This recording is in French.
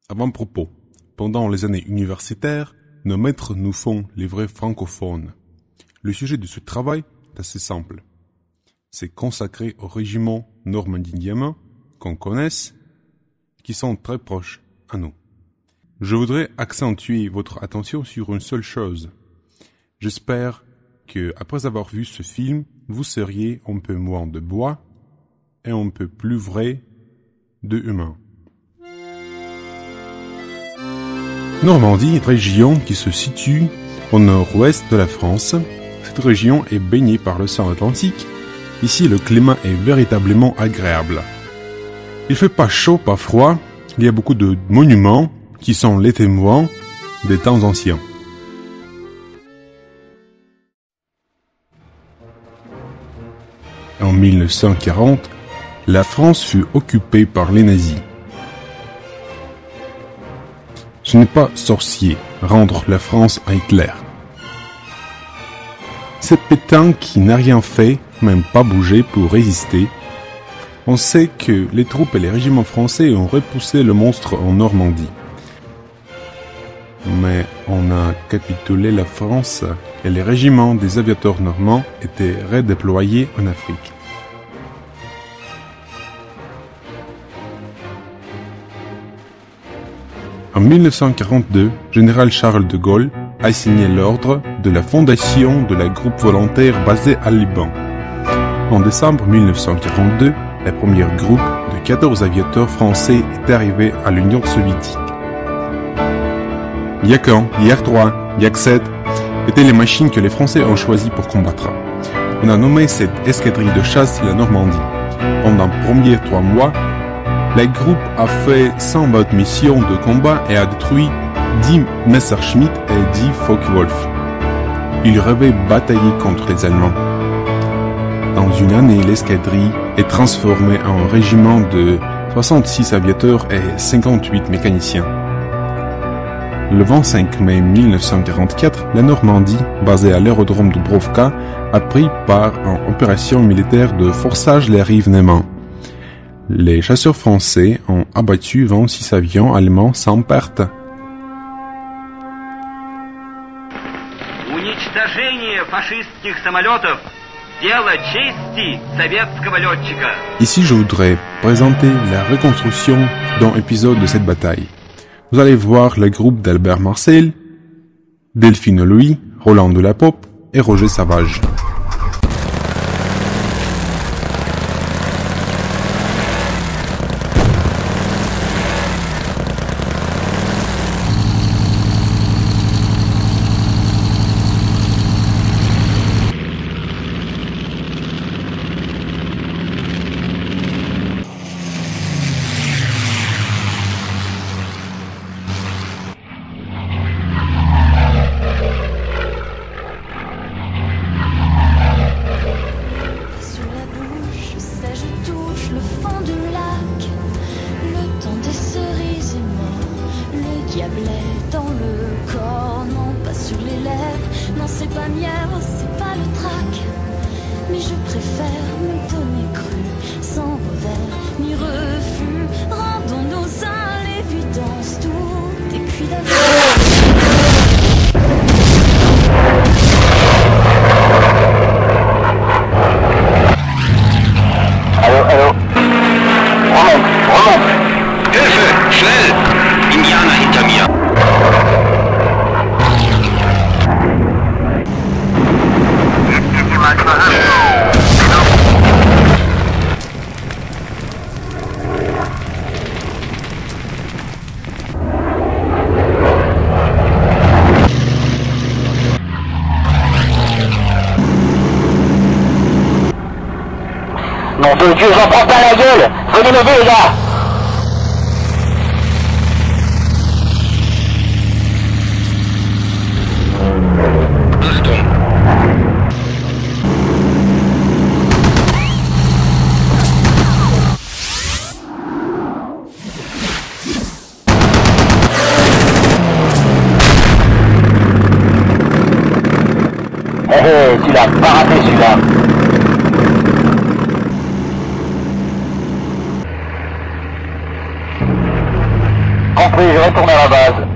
Avant-propos. Pendant les années universitaires, nos maîtres nous font les vrais francophones. Le sujet de ce travail est assez simple. C'est consacré aux régiments normandie-diemen qu'on connaisse, qui sont très proches à nous. Je voudrais accentuer votre attention sur une seule chose. J'espère que, après avoir vu ce film, vous seriez un peu moins de bois et un peu plus vrai de humain. Normandie, région qui se situe au nord-ouest de la France. Cette région est baignée par l'océan Atlantique. Ici, le climat est véritablement agréable. Il fait pas chaud, pas froid. Il y a beaucoup de monuments qui sont les témoins des temps anciens. En 1940, la France fut occupée par les nazis. Ce n'est pas sorcier, rendre la France à Hitler. C'est Pétain qui n'a rien fait, même pas bougé pour résister. On sait que les troupes et les régiments français ont repoussé le monstre en Normandie. Mais on a capitulé la France et les régiments des aviateurs normands étaient redéployés en Afrique. En 1942, général Charles de Gaulle a signé l'ordre de la fondation de la groupe volontaire basée à Liban. En décembre 1942, le premier groupe de 14 aviateurs français est arrivé à l'Union soviétique. Yak 1, Yak 3, Yak 7 étaient les machines que les Français ont choisies pour combattre. On a nommé cette escadrille de chasse la Normandie. Pendant les premiers 3 mois, le groupe a fait 100 missions de combat et a détruit 10 Messerschmitt et 10 Focke-Wulf. Ils rêvaient batailler contre les Allemands. Dans une année, l'escadrille est transformée en régiment de 66 aviateurs et 58 mécaniciens. Le 25 mai 1944, la Normandie, basée à l'aérodrome de Dubrovka, a pris part en opération militaire de forçage les rives allemandes. Les chasseurs français ont abattu 26 avions allemands sans perte. Ici, je voudrais présenter la reconstruction d'un épisode de cette bataille. Vous allez voir le groupe d'Albert Marcel, Delphine Louis, Roland de la Poppe et Roger Savage. Nom de Dieu, j'en prends pas la gueule. Venez m'aider, les gars. Tu l'as pas raté celui-là. compris, je retourne à la base.